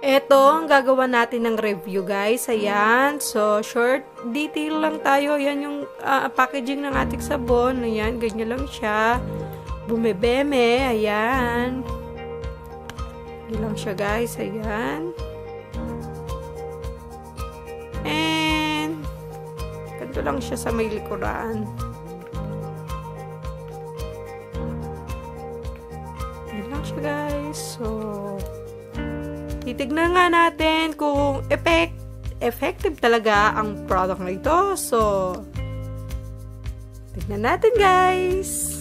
Ito ang gagawa natin ng review, guys. Ayan. So, short detail lang tayo. Ayan yung packaging ng ating sabon. Ayan, ganyan lang siya. Bumebeme. Ayan. Ganyan lang siya, guys. Ayan. And, ganito lang siya sa may likuran. Ganyan lang siya, guys. So, titignan nga natin kung effective talaga ang product na ito. So, tignan natin, guys.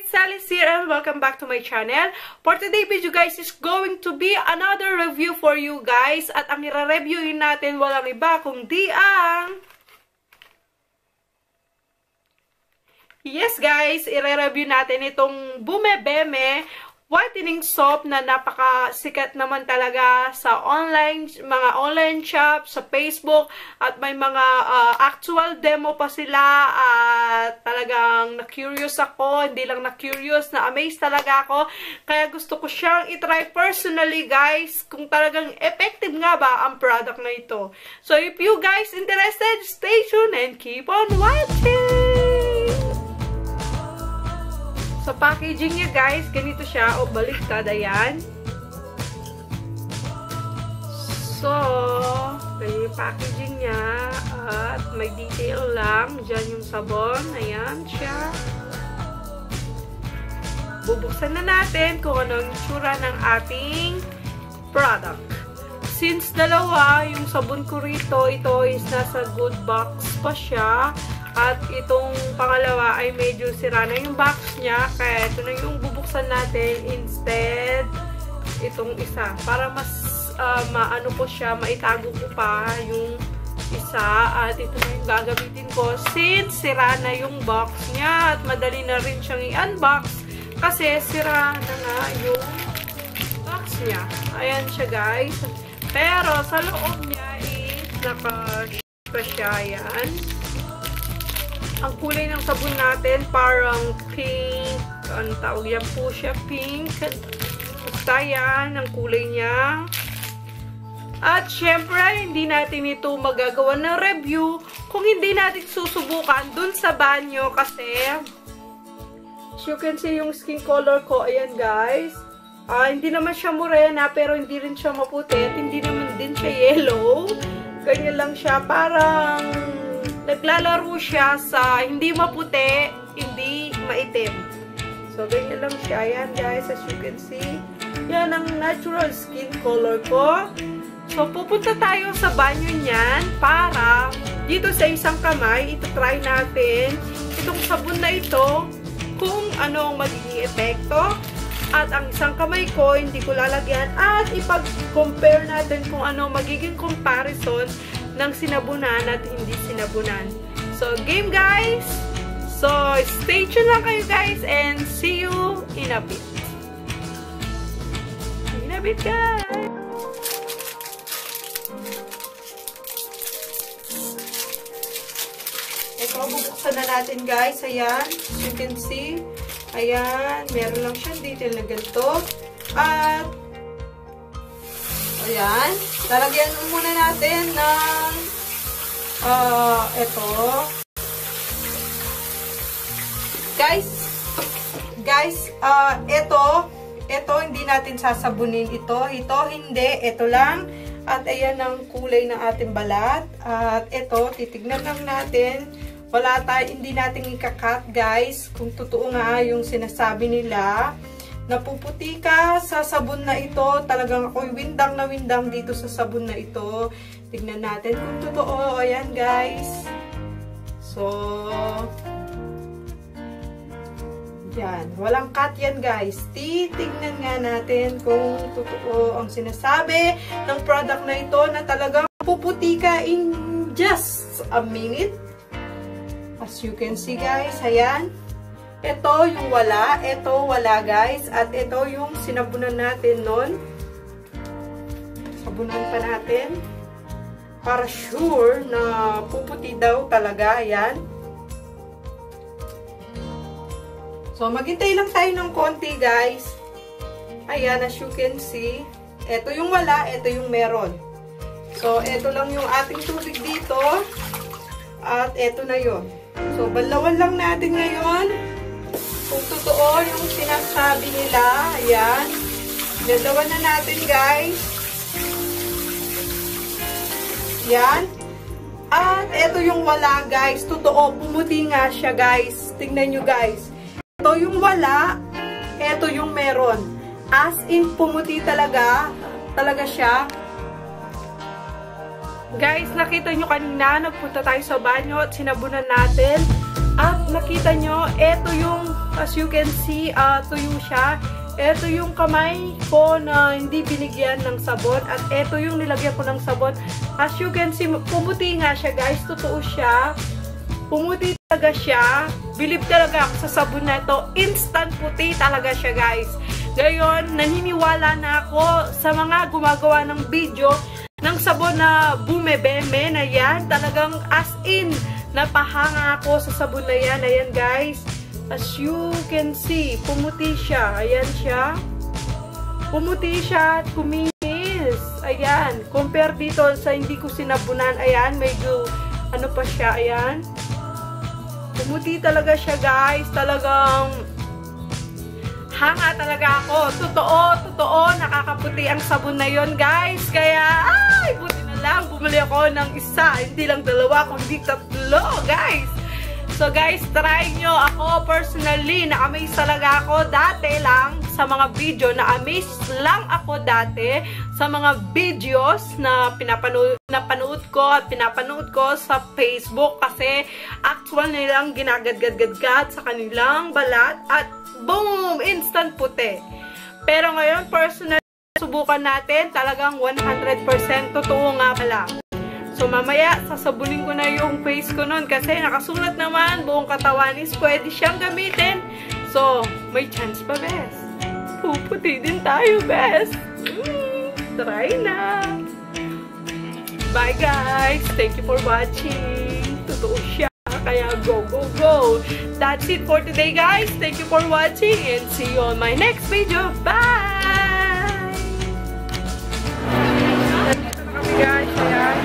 Sally's here and welcome back to my channel. For today's video, guys, is going to be another review for you guys. At ang i-reviewin natin walang iba kundi ang... Yes guys, i-review natin itong Bumebeme whitening soap na napakasikat naman talaga sa mga online shop, sa Facebook, at may mga actual demo pa sila at talagang na-curious ako, hindi lang na-curious, na-amaze talaga ako, kaya gusto ko siyang itry personally guys, kung talagang effective nga ba ang product na ito. So if you guys interested, stay tuned and keep on watching! So, packaging niya guys, ganito siya. O, baliktad. Ayan. So, ganyan yung packaging niya. At may detail lang. Diyan yung sabon. Ayan siya. Bubuksan na natin kung ano yung tsura ng ating product. Since dalawa, yung sabon ko rito, ito is nasa good box pa siya. At itong pangalawa ay medyo sira na yung box niya. Kaya ito na yung bubuksan natin instead itong isa. Para mas maano ko siya, maitago ko pa yung isa. At ito na yung gagamitin ko. Since sira na yung box niya at madali na rin siyang i-unbox. Kasi sira na nga yung box niya. Ayan siya guys. Pero sa loob niya is naka-pa siya. Ayan. Ang kulay ng sabon natin, parang pink. Ano tawag yan po siya? Pink. Basta yan, ang kulay niya. At syempre, hindi natin ito magagawa ng review kung hindi natin susubukan dun sa banyo kasi as you can see yung skin color ko. Ayan guys. Hindi naman siya morena pero hindi rin siya maputi at hindi naman din siya yellow. Ganyan lang siya. Parang naglalaro siya sa hindi maputi, hindi maitim. So, ganyan lang siya. Ayan, guys, as you can see. Yan ang natural skin color ko. So, pupunta tayo sa banyo niyan para dito sa isang kamay, ito-try natin itong sabon na ito kung ano ang magiging epekto. At ang isang kamay ko, hindi ko lalagyan. At ipag-compare natin kung ano magiging comparison ng sinabunan at hindi sinabunan. So, game guys! So, stay tuned lang kayo guys and see you in a bit. In a bit guys! Ito, bubuksan na natin guys. Ayan, you can see. Ayan, meron lang siyang detail na ganito. At ayan. Lalagyan muna natin ng ito. Guys, ito hindi natin sasabunin ito. Ito hindi, ito lang. At ayan ang kulay ng ating balat. At ito, titignan lang natin. Hindi natin ikakat guys. Kung totoo nga yung sinasabi nila. Napuputi ka sa sabon na ito. Talagang ako'y windang na windang dito sa sabon na ito. Tignan natin kung totoo. Ayan guys. So, yan. Walang cut yan guys. Titignan nga natin kung totoo ang sinasabi ng product na ito na talagang puputi ka in just a minute. As you can see guys. Ayan. Ito yung wala. Ito wala guys. At ito yung sinabunan natin nun. Sabunan pa natin. Para sure na puputi daw talaga. Ayan. So, maghintay lang tayo ng konti guys. Ayan, as you can see. Ito yung wala. Ito yung meron. So, ito lang yung ating tubig dito. At ito na yun. So, balawan lang natin ngayon. Kung totoo yung sinasabi nila. Ayan. Balawan na natin, guys. Ayan. At ito yung wala, guys. Totoo, pumuti nga siya, guys. Tingnan nyo, guys. Ito yung wala. Ito yung meron. As in, pumuti talaga. Talaga siya. Guys, nakita nyo kanina, nagpunta tayo sa banyo at sinabunan natin. At nakita nyo, ito yung, as you can see, tuyo siya. Ito yung kamay ko na hindi binigyan ng sabon. At ito yung nilagyan ko ng sabon. As you can see, pumuti nga siya guys. Totoo siya. Pumuti talaga siya. Believe talaga ako sa sabon na ito. Instant puti talaga siya guys. Ngayon, naniniwala na ako sa mga gumagawa ng video ng sabon na bumebeme na yan. Talagang as in, napahanga ako sa sabon na yan. Ayan guys. As you can see, pumuti siya. Ayan siya. Pumuti siya at kuminis. Ayan. Compare dito sa hindi ko sinabunan. Ayan. Medyo ano pa siya. Ayan. Pumuti talaga siya guys. Talagang hanga talaga ako. Totoo. Nakakaputi ang sabon na yon guys. Kaya, ay, buti na lang. Bumili ako ng isa. Hindi lang dalawa, kundi tatlo guys. So guys, try nyo. Ako personally, na-amaze talaga ako dati lang sa mga video. Na-amaze lang ako dati sa mga videos na pinapanood ko sa Facebook. Kasi actual nilang ginagadgad-gadgad sa kanilang balat. At boom! Instant puti. Pero ngayon, personally, subukan natin. Talagang 100% totoo nga pala. So, mamaya, sasabunin ko na yung face ko nun kasi nakasulat naman, buong katawan is pwede siyang gamitin. So, may chance pa, bes. Puputi din tayo, bes. Try na. Bye, guys. Thank you for watching. Totoo siya. Kaya go, go, go. That's it for today, guys. Thank you for watching and see you on my next video. Bye! Ito na kami, guys. Ayan.